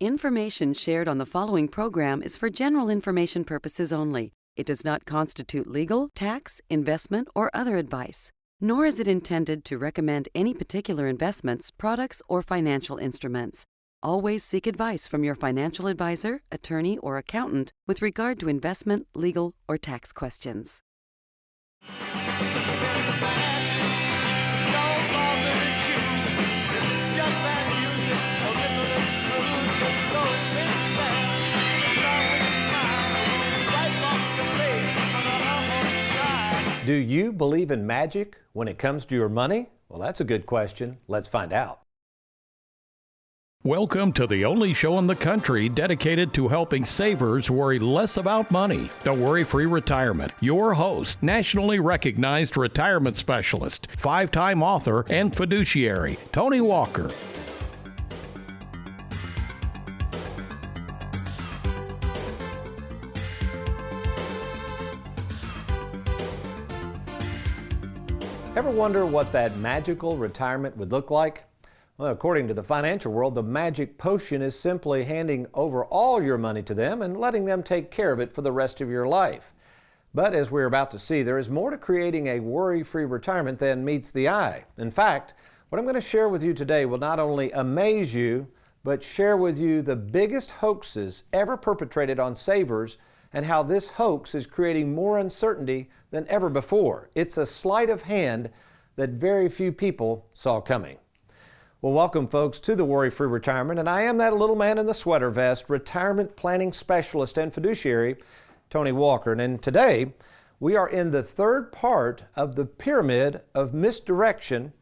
Information shared on the following program is for general information purposes only. It does not constitute legal, tax, investment, or other advice, nor is it intended to recommend any particular investments, products, or financial instruments. Always seek advice from your financial advisor, attorney, or accountant with regard to investment, legal, or tax questions. Do you believe in magic when it comes to your money? Well, that's a good question. Let's find out. Welcome to the only show in the country dedicated to helping savers worry less about money. The WorryFree Retirement. Your host, nationally recognized retirement specialist, 5-time author, and fiduciary, Tony Walker. Ever wonder what that magical retirement would look like? Well, according to the financial world, the magic potion is simply handing over all your money to them and letting them take care of it for the rest of your life. But as we're about to see, there is more to creating a worry-free retirement than meets the eye. In fact, what I'm going to share with you today will not only amaze you, but share with you the biggest hoaxes ever perpetrated on savers and how this hoax is creating more uncertainty than ever before. It's a sleight of hand that very few people saw coming. Well, welcome folks to the Worry-Free Retirement, and I am that little man in the sweater vest, retirement planning specialist and fiduciary, Tony Walker. And today, we are in the third part of the pyramid of misdirection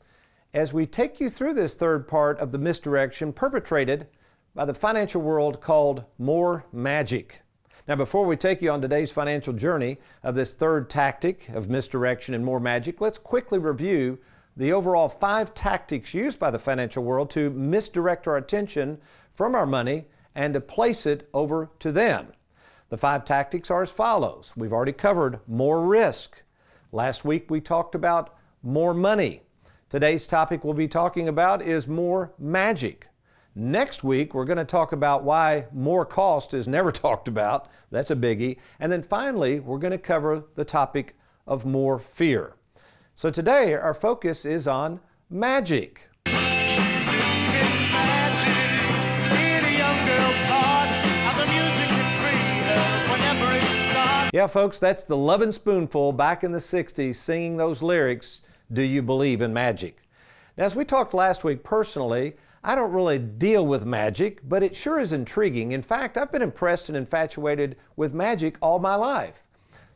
as we take you through this third part of the misdirection perpetrated by the financial world called more magic. Now, before we take you on today's financial journey of this third tactic of misdirection and more magic, let's quickly review the overall 5 tactics used by the financial world to misdirect our attention from our money and to place it over to them. The 5 tactics are as follows. We've already covered more risk. Last week we talked about more money. Today's topic we'll be talking about is more magic. Next week, we're going to talk about why more cost is never talked about. That's a biggie. And then finally, we're going to cover the topic of more fear. So today, our focus is on magic. Yeah, folks, that's the Lovin' Spoonful back in the 60s singing those lyrics, "Do You Believe in Magic?" Now, as we talked last week personally, I don't really deal with magic, but it sure is intriguing. In fact, I've been impressed and infatuated with magic all my life.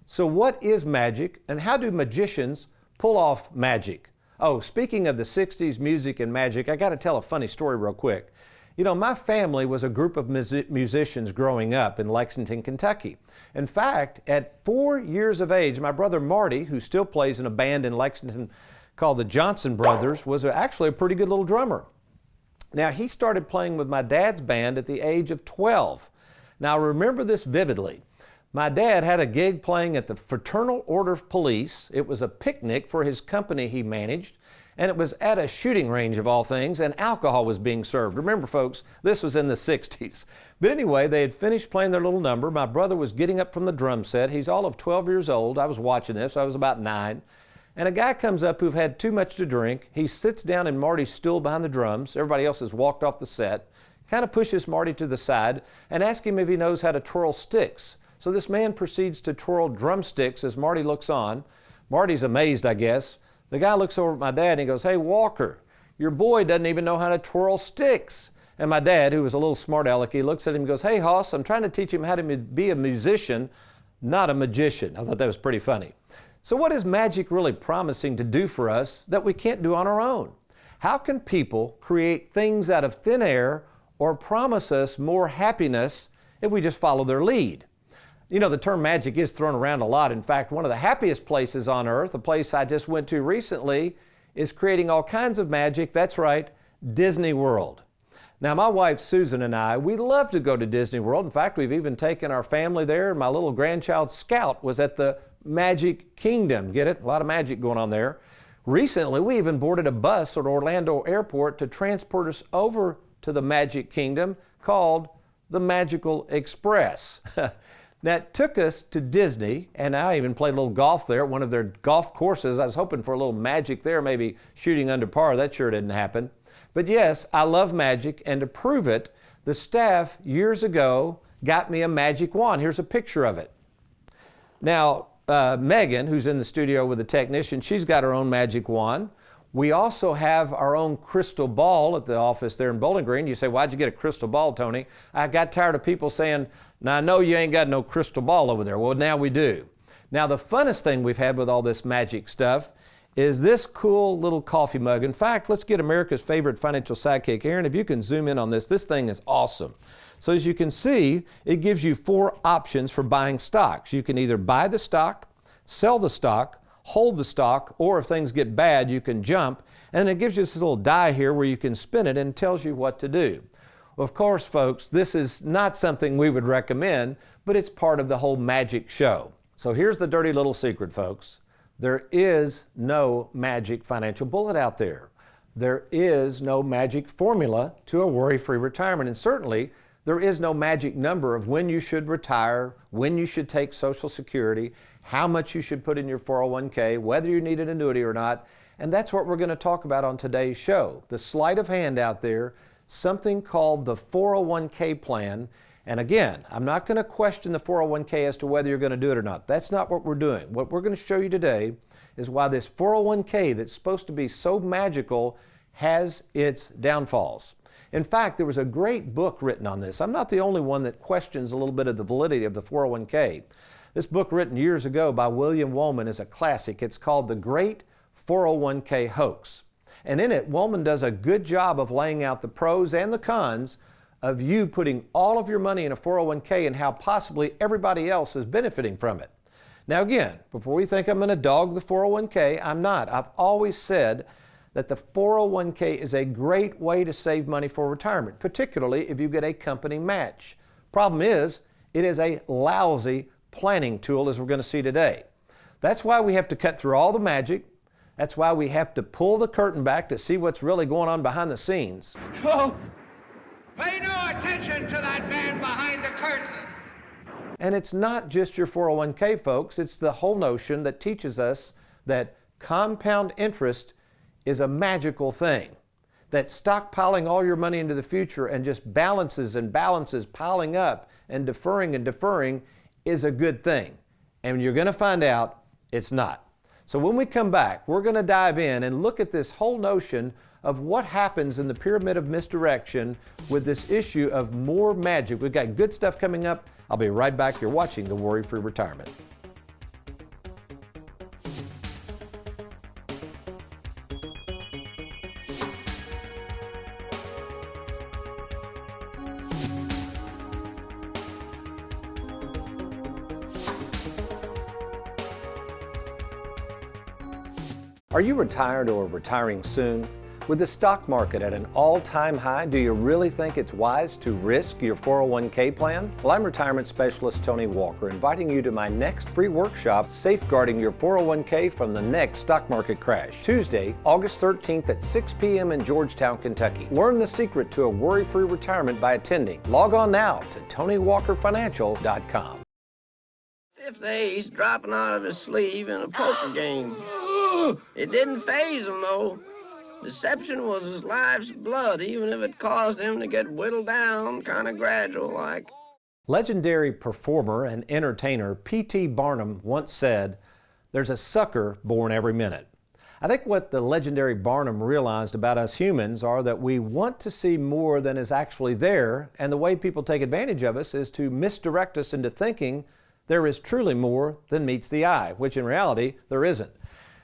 So what is magic, and how do magicians pull off magic? Oh, speaking of the 60s music and magic, I got to tell a funny story real quick. You know, my family was a group of musicians growing up in Lexington, Kentucky. In fact, at 4 years of age, my brother Marty, who still plays in a band in Lexington called the Johnson Brothers, was actually a pretty good little drummer. Now, he started playing with my dad's band at the age of 12. Now, I remember this vividly. My dad had a gig playing at the Fraternal Order of Police. It was a picnic for his company he managed, and it was at a shooting range of all things, and alcohol was being served. Remember, folks, this was in the 60s. But anyway, they had finished playing their little number. My brother was getting up from the drum set. He's all of 12 years old. I was watching this. I was about 9. And a guy comes up who've had too much to drink. He sits down in Marty's stool behind the drums. Everybody else has walked off the set. Kind of pushes Marty to the side and asks him if he knows how to twirl sticks. So this man proceeds to twirl drumsticks as Marty looks on. Marty's amazed, I guess. The guy looks over at my dad and he goes, "Hey, Walker, your boy doesn't even know how to twirl sticks." And my dad, who was a little smart aleck, he looks at him and goes, "Hey, Hoss, I'm trying to teach him how to be a musician, not a magician." I thought that was pretty funny. So what is magic really promising to do for us that we can't do on our own? How can people create things out of thin air or promise us more happiness if we just follow their lead? You know, the term magic is thrown around a lot. In fact, one of the happiest places on earth, a place I just went to recently, is creating all kinds of magic. That's right, Disney World. Now, my wife Susan and I, we love to go to Disney World. In fact, we've even taken our family there, and my little grandchild Scout was at the Magic Kingdom. Get it? A lot of magic going on there. Recently, we even boarded a bus at Orlando Airport to transport us over to the Magic Kingdom. called the Magical Express. Now, it took us to Disney, and I even played a little golf there at one of their golf courses. I was hoping for a little magic there, maybe shooting under par. That sure didn't happen. But yes, I love magic, and to prove it, the staff years ago got me a magic wand. Here's a picture of it. Now, Megan, who's in the studio with the technician, she's got her own magic wand. We also have our own crystal ball at the office there in Bowling Green. You say, why'd you get a crystal ball, Tony? I got tired of people saying, now I know you ain't got no crystal ball over there. Well, now we do. Now, the funnest thing we've had with all this magic stuff is this cool little coffee mug. In fact, let's get America's favorite financial sidekick, Aaron. If you can zoom in on this, this thing is awesome. So as you can see, it gives you 4 options for buying stocks. You can either buy the stock, sell the stock, hold the stock, or if things get bad, you can jump. And it gives you this little die here where you can spin it and it tells you what to do. Well, of course, folks, this is not something we would recommend, but it's part of the whole magic show. So here's the dirty little secret, folks. There is no magic financial bullet out there. There is no magic formula to a worry-free retirement. And certainly, there is no magic number of when you should retire, when you should take Social Security, how much you should put in your 401k, whether you need an annuity or not. And that's what we're going to talk about on today's show. The sleight of hand out there, something called the 401k plan. And again, I'm not going to question the 401k as to whether you're going to do it or not. That's not what we're doing. What we're going to show you today is why this 401k that's supposed to be so magical has its downfalls. In fact, there was a great book written on this. I'm not the only one that questions a little bit of the validity of the 401k. This book written years ago by William Woolman is a classic. It's called The Great 401k Hoax. And in it, Woolman does a good job of laying out the pros and the cons of you putting all of your money in a 401k and how possibly everybody else is benefiting from it. Now again, before we think I'm going to dog the 401k, I'm not. I've always said that the 401k is a great way to save money for retirement, particularly if you get a company match. Problem is, it is a lousy planning tool, as we're going to see today. That's why we have to cut through all the magic. That's why we have to pull the curtain back to see what's really going on behind the scenes. Oh, pay no attention to that man behind the curtain. And it's not just your 401k, folks. It's the whole notion that teaches us that compound interest is a magical thing. That stockpiling all your money into the future and just balances and balances piling up and deferring is a good thing. And you're going to find out it's not. So when we come back, we're going to dive in and look at this whole notion of what happens in the pyramid of misdirection with this issue of more magic. We've got good stuff coming up. I'll be right back. You're watching the Worry-Free Retirement. Are you retired or retiring soon? With the stock market at an all-time high, do you really think it's wise to risk your 401k plan? Well, I'm retirement specialist Tony Walker, inviting you to my next free workshop, Safeguarding Your 401k from the Next Stock Market Crash, Tuesday, August 13th at 6 p.m. in Georgetown, Kentucky. Learn the secret to a worry-free retirement by attending. Log on now to TonyWalkerFinancial.com. Fifth ace dropping out of his sleeve in a poker game. It didn't faze him, though. Deception was his life's blood, even if it caused him to get whittled down kind of gradual like. Legendary performer and entertainer P.T. Barnum once said, "There's a sucker born every minute." I think what the legendary Barnum realized about us humans are that we want to see more than is actually there, and the way people take advantage of us is to misdirect us into thinking there is truly more than meets the eye, which in reality there isn't.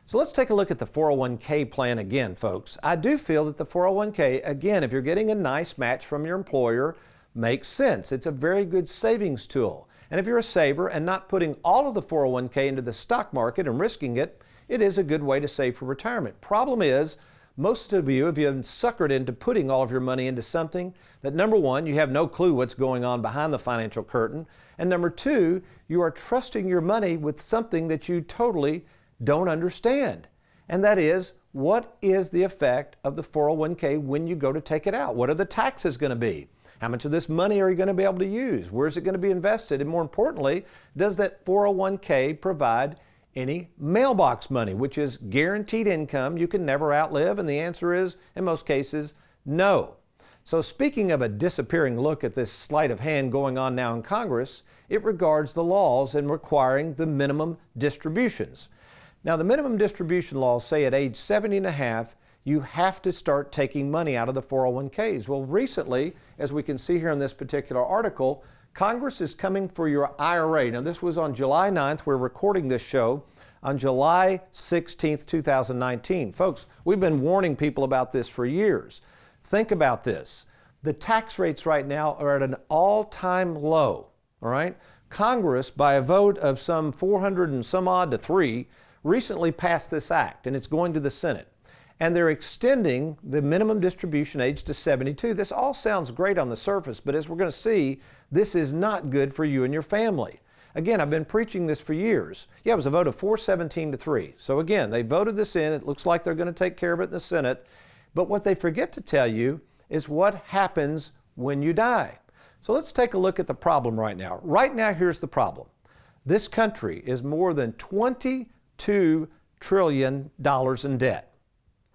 So let's take a look at the 401k plan again, folks. I do feel that the 401k, again, if you're getting a nice match from your employer, makes sense. It's a very good savings tool. And if you're a saver and not putting all of the 401k into the stock market and risking it, it is a good way to save for retirement. Problem is, most of you have been suckered into putting all of your money into something that, number one, you have no clue what's going on behind the financial curtain, and number two, you are trusting your money with something that you totally don't understand. And that is, what is the effect of the 401k when you go to take it out? What are the taxes going to be? How much of this money are you going to be able to use? Where is it going to be invested? And more importantly, does that 401k provide any mailbox money, which is guaranteed income you can never outlive? And the answer is, in most cases, no. So speaking of a disappearing look at this sleight of hand going on now in Congress, it regards the laws and requiring the minimum distributions. Now, the minimum distribution laws say at age 70 and a half, you have to start taking money out of the 401ks. Well, recently, as we can see here in this particular article, Congress is coming for your IRA. Now, this was on July 9th. We're recording this show on July 16th, 2019. Folks, we've been warning people about this for years. Think about this. The tax rates right now are at an all-time low, all right? Congress, by a vote of some 400 and some odd to 3, recently passed this act, and it's going to the Senate. And they're extending the minimum distribution age to 72. This all sounds great on the surface, but as we're going to see, this is not good for you and your family. Again, I've been preaching this for years. Yeah, it was a vote of 417 to 3. So again, they voted this in. It looks like they're going to take care of it in the Senate. But what they forget to tell you is what happens when you die. So let's take a look at the problem right now. Right now, here's the problem. This country is more than $22 trillion in debt.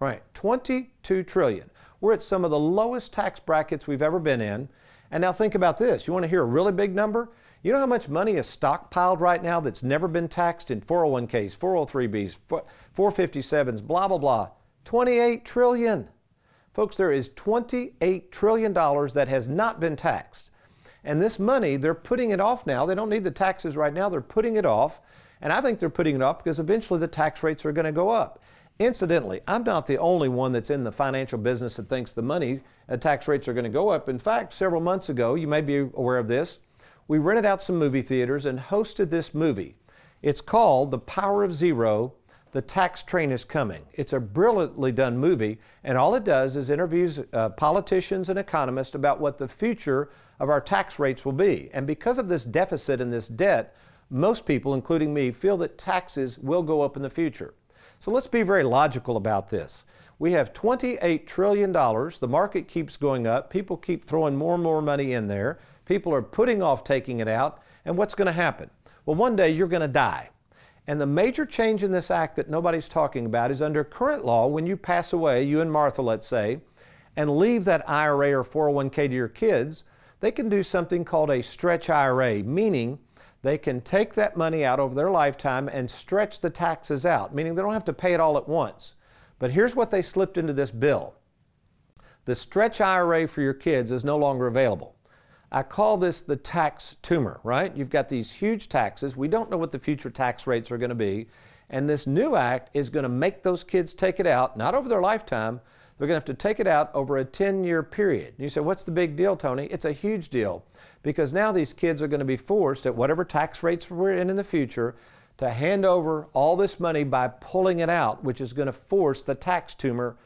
Right, 22 trillion. We're at some of the lowest tax brackets we've ever been in. And now think about this. You want to hear a really big number? You know how much money is stockpiled right now that's never been taxed in 401ks, 403bs, 457s, blah, blah, blah? 28 trillion. Folks, there is $28 trillion that has not been taxed. And this money, they're putting it off now. They don't need the taxes right now. They're putting it off. And I think they're putting it off because eventually the tax rates are going to go up. Incidentally, I'm not the only one that's in the financial business that thinks the tax rates are going to go up. In fact, several months ago, you may be aware of this, we rented out some movie theaters and hosted this movie. It's called The Power of Zero, The Tax Train is Coming. It's a brilliantly done movie, and all it does is interviews politicians and economists about what the future of our tax rates will be. And because of this deficit and this debt, most people, including me, feel that taxes will go up in the future. So let's be very logical about this. We have $28 trillion. The market keeps going up. People keep throwing more and more money in there. People are putting off taking it out. And what's going to happen? Well, one day you're going to die. And the major change in this act that nobody's talking about is under current law, when you pass away, you and Martha, let's say, and leave that IRA or 401k to your kids, they can do something called a stretch IRA, meaning they can take that money out over their lifetime and stretch the taxes out, meaning they don't have to pay it all at once. But here's what they slipped into this bill. The stretch IRA for your kids is no longer available. I call this the tax tumor, right? You've got these huge taxes. We don't know what the future tax rates are going to be. And this new act is going to make those kids take it out, not over their lifetime. They're going to have to take it out over a 10-year period. And you say, what's the big deal, Tony? It's a huge deal. Because now these kids are going to be forced, at whatever tax rates we're in the future, to hand over all this money by pulling it out, which is going to force the tax tumor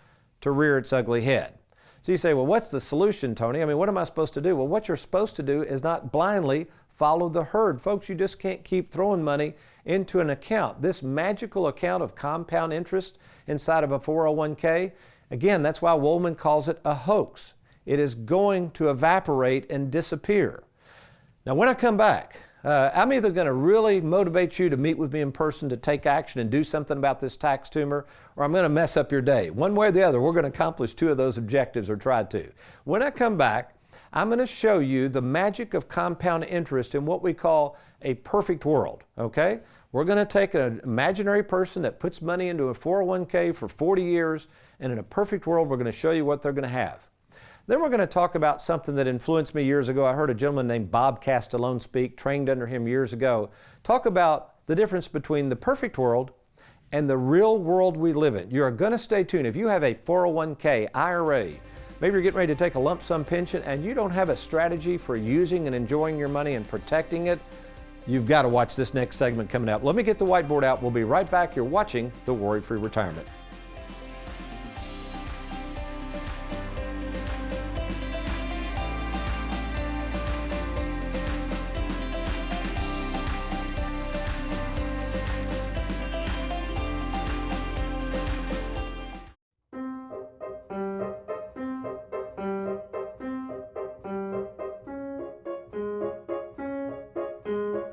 to rear its ugly head. So you say, well, what's the solution, Tony? I mean, what am I supposed to do? Well, what you're supposed to do is not blindly follow the herd. Folks, you just can't keep throwing money into an account. This magical account of compound interest inside of a 401k, again, that's why Woolman calls it a hoax. It is going to evaporate and disappear. Now, when I come back, I'm either going to really motivate you to meet with me in person to take action and do something about this tax tumor, or I'm going to mess up your day. One way or the other, we're going to accomplish two of those objectives, or try to. When I come back, I'm going to show you the magic of compound interest in what we call a perfect world, okay? We're going to take an imaginary person that puts money into a 401k for 40 years, and in a perfect world, we're going to show you what they're going to have. Then we're going to talk about something that influenced me years ago. I heard a gentleman named Bob Castellone speak, trained under him years ago, talk about the difference between the perfect world and the real world we live in. You are going to stay tuned. If you have a 401k, IRA, maybe you're getting ready to take a lump sum pension and you don't have a strategy for using and enjoying your money and protecting it, you've got to watch this next segment coming up. Let me get the whiteboard out. We'll be right back. You're watching the Worry-Free Retirement.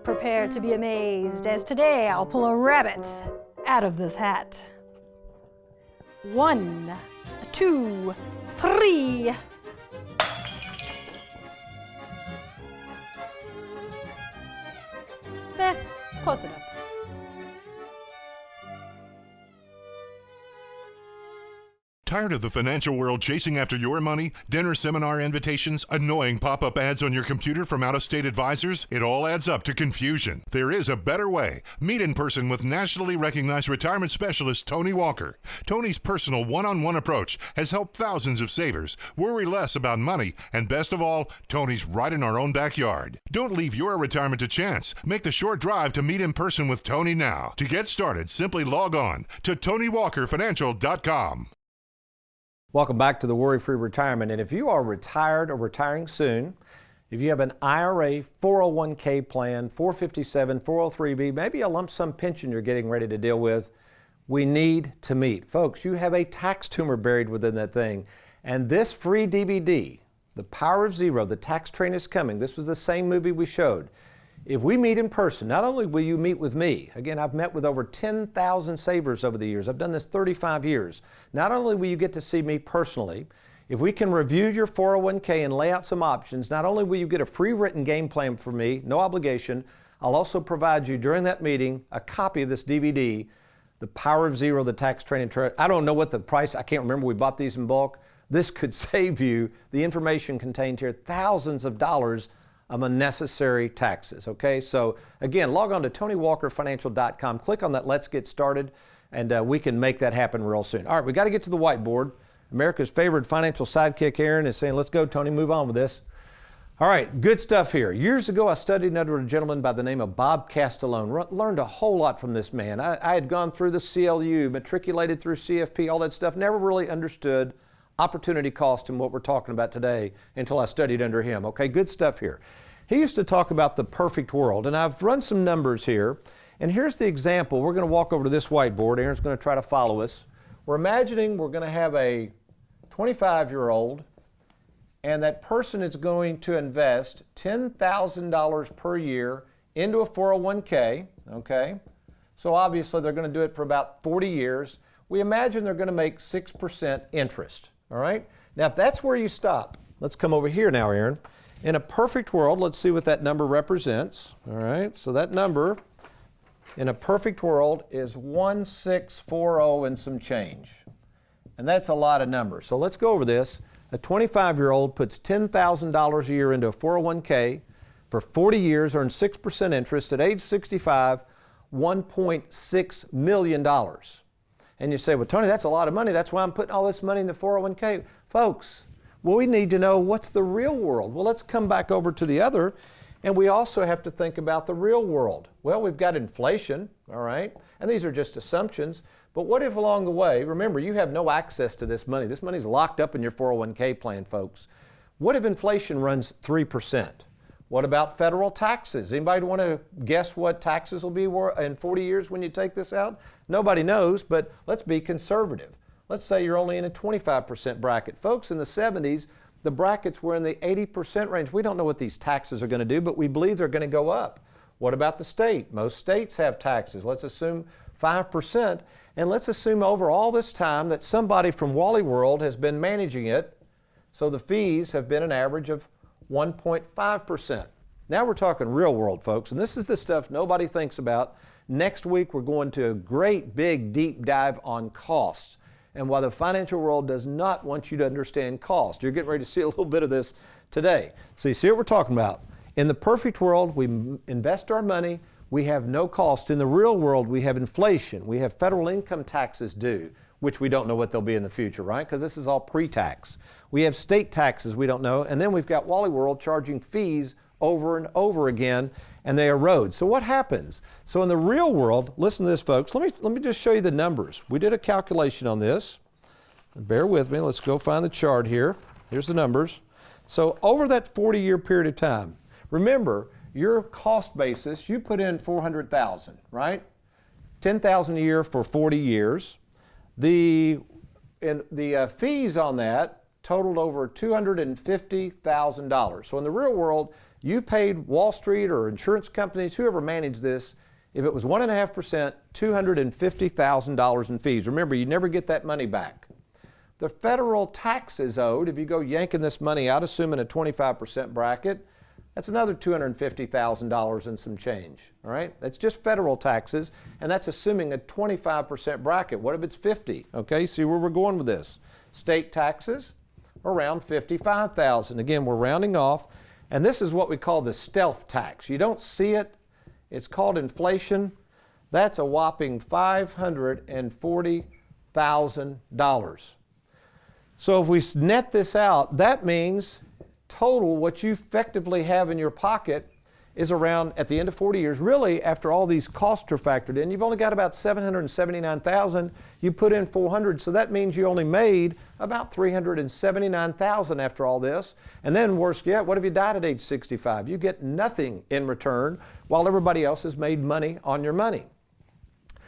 Prepare to be amazed, as today I'll pull a rabbit out of this hat. 1, 2, 3. Close enough. Tired of the financial world chasing after your money? Dinner seminar invitations? Annoying pop-up ads on your computer from out-of-state advisors? It all adds up to confusion. There is a better way. Meet in person with nationally recognized retirement specialist Tony Walker. Tony's personal one-on-one approach has helped thousands of savers worry less about money, and best of all, Tony's right in our own backyard. Don't leave your retirement to chance. Make the short drive to meet in person with Tony now. To get started, simply log on to TonyWalkerFinancial.com. Welcome back to the WorryFree Retirement. And if you are retired or retiring soon, if you have an IRA, 401k plan, 457, 403b, maybe a lump sum pension you're getting ready to deal with, we need to meet. Folks, you have a tax tumor buried within that thing. And this free DVD, The Power of Zero, The Tax Train is Coming. This was the same movie we showed. If we meet in person, not only will you meet with me, again, I've met with over 10,000 savers over the years. I've done this 35 years. Not only will you get to see me personally, if we can review your 401k and lay out some options, not only will you get a free written game plan from me, no obligation, I'll also provide you during that meeting a copy of this DVD, The Power of Zero, The Tax Train. I don't know what the price, I can't remember, we bought these in bulk. This could save you, the information contained here, thousands of dollars of unnecessary taxes, okay? So again, log on to TonyWalkerFinancial.com, click on that Let's Get Started, and we can make that happen real soon. All right, we got to get to the whiteboard. America's favorite financial sidekick, Aaron, is saying, let's go, Tony, move on with this. All right, good stuff here. Years ago, I studied under a gentleman by the name of Bob Castellone. Learned a whole lot from this man. I had gone through the CLU, matriculated through CFP, all that stuff, never really understood opportunity cost and what we're talking about today until I studied under him. Okay, good stuff here. He used to talk about the perfect world, and I've run some numbers here, and here's the example. We're going to walk over to this whiteboard. Aaron's going to try to follow us. We're imagining we're going to have a 25-year-old, and that person is going to invest $10,000 per year into a 401k, okay? So obviously they're going to do it for about 40 years. We imagine they're going to make 6% interest. All right? Now, if that's where you stop, let's come over here now, Aaron. In a perfect world, let's see what that number represents. All right? So that number in a perfect world is 1640 and some change. And that's a lot of numbers. So let's go over this. A 25-year-old puts $10,000 a year into a 401k for 40 years, earns 6% interest. At age 65, $1.6 million. And you say, well, Tony, that's a lot of money. That's why I'm putting all this money in the 401k. Folks, well, we need to know what's the real world. Well, let's come back over to the other, and we also have to think about the real world. Well, we've got inflation, all right? And these are just assumptions. But what if along the way, remember, you have no access to this money. This money's locked up in your 401k plan, folks. What if inflation runs 3%? What about federal taxes? Anybody want to guess what taxes will be in 40 years when you take this out? Nobody knows, but let's be conservative. Let's say you're only in a 25% bracket. Folks, in the 70s, the brackets were in the 80% range. We don't know what these taxes are going to do, but we believe they're going to go up. What about the state? Most states have taxes. Let's assume 5%, and let's assume over all this time that somebody from Wally World has been managing it, so the fees have been an average of 1.5%. Now we're talking real world, folks, and this is the stuff nobody thinks about. Next week, we're going to a great big deep dive on costs and why the financial world does not want you to understand cost. You're getting ready to see a little bit of this today. So you see what we're talking about. In the perfect world, we invest our money, we have no cost. In the real world, we have inflation, we have federal income taxes due, which we don't know what they'll be in the future, right? Because this is all pre-tax. We have state taxes we don't know, and then we've got Wally World charging fees over and over again, and they erode. So what happens? So in the real world, listen to this, folks. Let me just show you the numbers. We did a calculation on this. Bear with me. Let's go find the chart here. Here's the numbers. So over that 40-year period of time, remember, your cost basis, you put in $400,000, right? $10,000 a year for 40 years. The fees on that, totaled over $250,000. So in the real world, you paid Wall Street or insurance companies, whoever managed this, if it was 1.5%, $250,000 in fees. Remember, you never get that money back. The federal taxes owed, if you go yanking this money out, assuming a 25% bracket, that's another $250,000 and some change, all right? That's just federal taxes, and that's assuming a 25% bracket. What if it's 50? Okay, see where we're going with this. State taxes, around $55,000. Again, we're rounding off, and this is what we call the stealth tax. You don't see it. It's called inflation. That's a whopping $540,000. So if we net this out, that means total what you effectively have in your pocket is around, at the end of 40 years, really after all these costs are factored in, you've only got about $779,000. You put in $400, so that means you only made about $379,000 after all this. And then worse yet, what if you died at age 65? You get nothing in return while everybody else has made money on your money.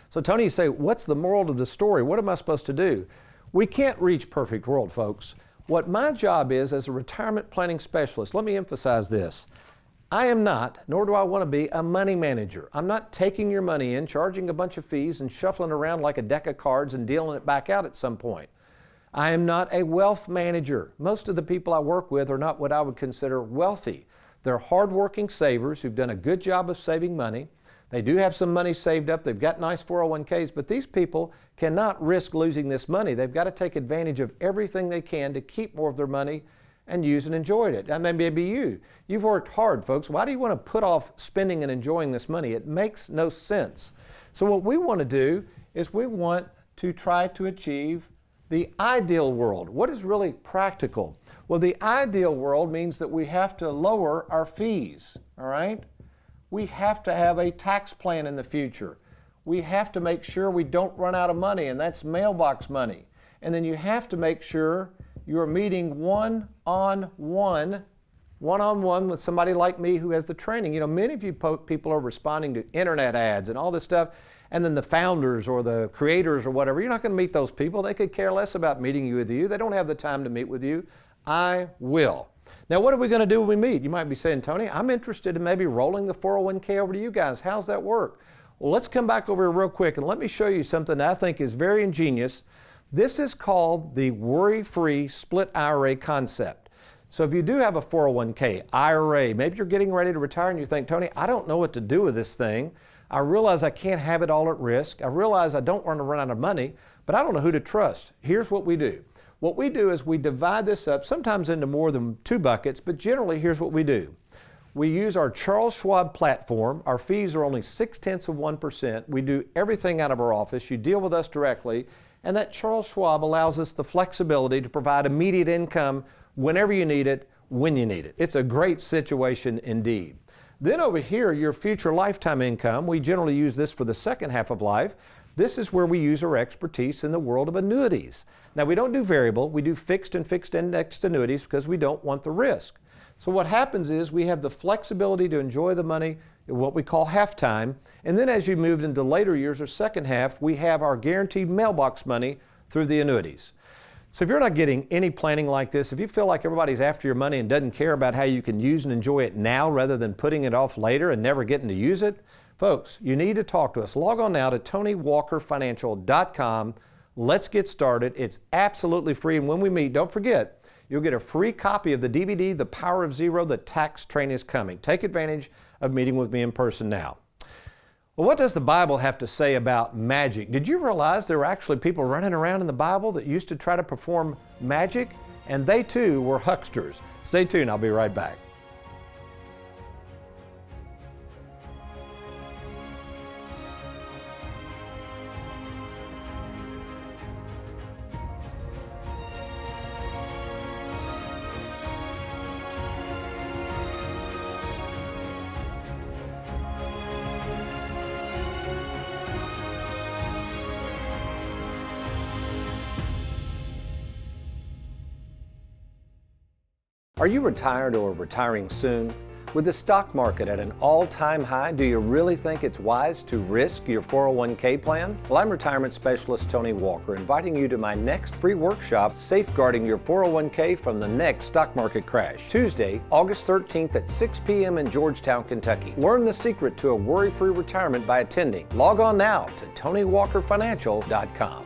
So Tony, you say, what's the moral of the story? What am I supposed to do? We can't reach perfect world, folks. What my job is as a retirement planning specialist, let me emphasize this. I am not, nor do I want to be, a money manager. I'm not taking your money in, charging a bunch of fees, and shuffling around like a deck of cards and dealing it back out at some point. I am not a wealth manager. Most of the people I work with are not what I would consider wealthy. They're hardworking savers who've done a good job of saving money. They do have some money saved up. They've got nice 401ks, but these people cannot risk losing this money. They've got to take advantage of everything they can to keep more of their money and use and enjoy it. And maybe you. You've worked hard, folks. Why do you want to put off spending and enjoying this money? It makes no sense. So what we want to do is we want to try to achieve the ideal world. What is really practical? Well, the ideal world means that we have to lower our fees, all right? We have to have a tax plan in the future. We have to make sure we don't run out of money, and that's mailbox money. And then you have to make sure you're meeting one-on-one with somebody like me who has the training. You know, many of you people are responding to internet ads and all this stuff, and then the founders or the creators or whatever, you're not going to meet those people. They could care less about meeting with you. They don't have the time to meet with you. I will. Now, what are we going to do when we meet? You might be saying, Tony, I'm interested in maybe rolling the 401k over to you guys. How's that work? Well, let's come back over here real quick and let me show you something that I think is very ingenious. This is called the worry-free split IRA concept. So if you do have a 401k, IRA, maybe you're getting ready to retire and you think, Tony, I don't know what to do with this thing. I realize I can't have it all at risk. I realize I don't want to run out of money, but I don't know who to trust. Here's what we do. What we do is we divide this up, sometimes into more than 2 buckets, but generally here's what we do. We use our Charles Schwab platform. Our fees are only 0.6%. We do everything out of our office. You deal with us directly, and that Charles Schwab allows us the flexibility to provide immediate income whenever you need it, when you need it. It's a great situation indeed. Then over here, your future lifetime income, we generally use this for the second half of life. This is where we use our expertise in the world of annuities. Now, we don't do variable, we do fixed and fixed indexed annuities because we don't want the risk. So what happens is we have the flexibility to enjoy the money at what we call halftime, and then as you move into later years or second half, we have our guaranteed mailbox money through the annuities. So if you're not getting any planning like this, if you feel like everybody's after your money and doesn't care about how you can use and enjoy it now rather than putting it off later and never getting to use it, folks, you need to talk to us. Log on now to TonyWalkerFinancial.com. Let's get started. It's absolutely free, and when we meet, don't forget, you'll get a free copy of the DVD, The Power of Zero, The Tax Train is Coming. Take advantage of meeting with me in person now. Well, what does the Bible have to say about magic? Did you realize there were actually people running around in the Bible that used to try to perform magic? And they too were hucksters. Stay tuned, I'll be right back. Are you retired or retiring soon? With the stock market at an all-time high, do you really think it's wise to risk your 401k plan? Well, I'm retirement specialist Tony Walker, inviting you to my next free workshop, Safeguarding Your 401k from the Next Stock Market Crash, Tuesday, August 13th at 6 p.m. in Georgetown, Kentucky. Learn the secret to a worry-free retirement by attending. Log on now to TonyWalkerFinancial.com.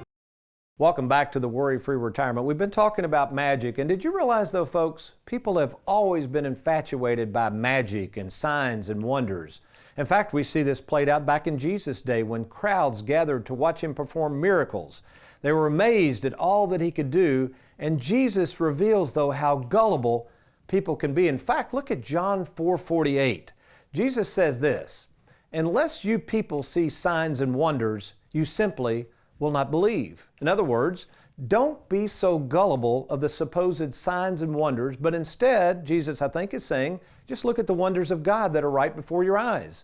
Welcome back to the Worry-Free Retirement. We've been talking about magic, and did you realize though, folks, people have always been infatuated by magic and signs and wonders. In fact, we see this played out back in Jesus' day when crowds gathered to watch him perform miracles. They were amazed at all that he could do, and Jesus reveals though how gullible people can be. In fact, look at John 4:48. Jesus says this, "Unless you people see signs and wonders, you simply will not believe." In other words, don't be so gullible of the supposed signs and wonders, but instead, Jesus, I think, is saying, just look at the wonders of God that are right before your eyes.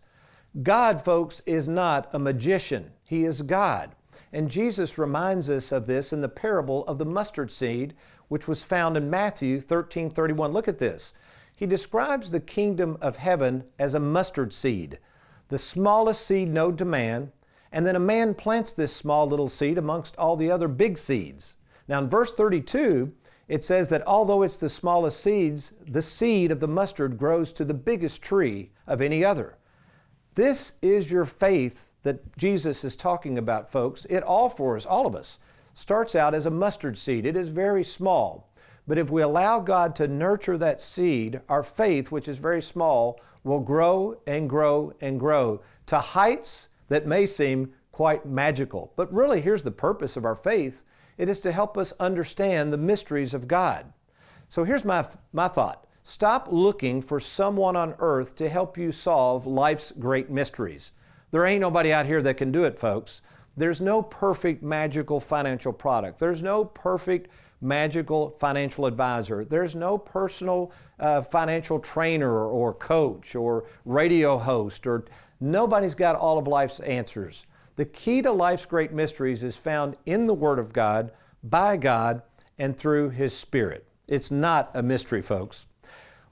God, folks, is not a magician. He is God. And Jesus reminds us of this in the parable of the mustard seed, which was found in Matthew 13:31. Look at this. He describes the kingdom of heaven as a mustard seed, the smallest seed known to man, and then a man plants this small little seed amongst all the other big seeds. Now in verse 32, it says that although it's the smallest seeds, the seed of the mustard grows to the biggest tree of any other. This is your faith that Jesus is talking about, folks. It all for us, all of us, starts out as a mustard seed. It is very small. But if we allow God to nurture that seed, our faith, which is very small, will grow and grow and grow to heights that may seem quite magical. But really, here's the purpose of our faith. It is to help us understand the mysteries of God. So here's my thought. Stop looking for someone on earth to help you solve life's great mysteries. There ain't nobody out here that can do it, folks. There's no perfect magical financial product. There's no perfect magical financial advisor. There's no personal financial trainer or coach or radio host, or nobody's got all of life's answers. The key to life's great mysteries is found in the Word of God, by God, and through His Spirit. It's not a mystery, folks.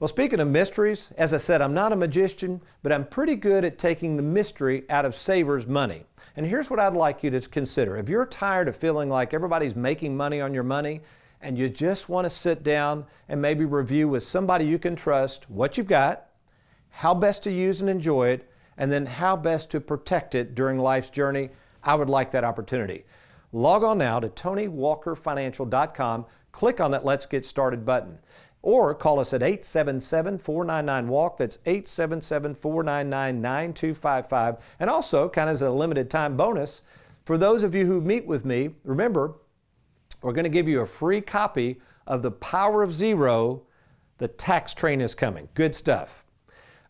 Well, speaking of mysteries, as I said, I'm not a magician, but I'm pretty good at taking the mystery out of savers' money. And here's what I'd like you to consider. If you're tired of feeling like everybody's making money on your money, and you just want to sit down and maybe review with somebody you can trust what you've got, how best to use and enjoy it, and then how best to protect it during life's journey, I would like that opportunity. Log on now to TonyWalkerFinancial.com, click on that Let's Get Started button, or call us at 877-499-WALK, that's 877-499-9255. And also, kind of as a limited time bonus, for those of you who meet with me, remember, we're going to give you a free copy of The Power of Zero. The tax train is coming. Good stuff.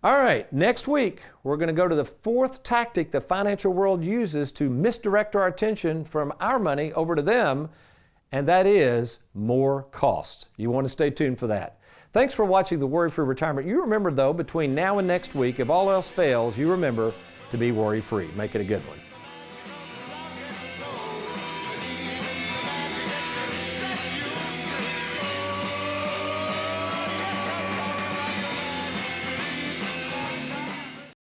All right, next week, we're going to go to the fourth tactic the financial world uses to misdirect our attention from our money over to them, and that is more cost. You want to stay tuned for that. Thanks for watching the Worry-Free Retirement. You remember, though, between now and next week, if all else fails, you remember to be worry-free. Make it a good one.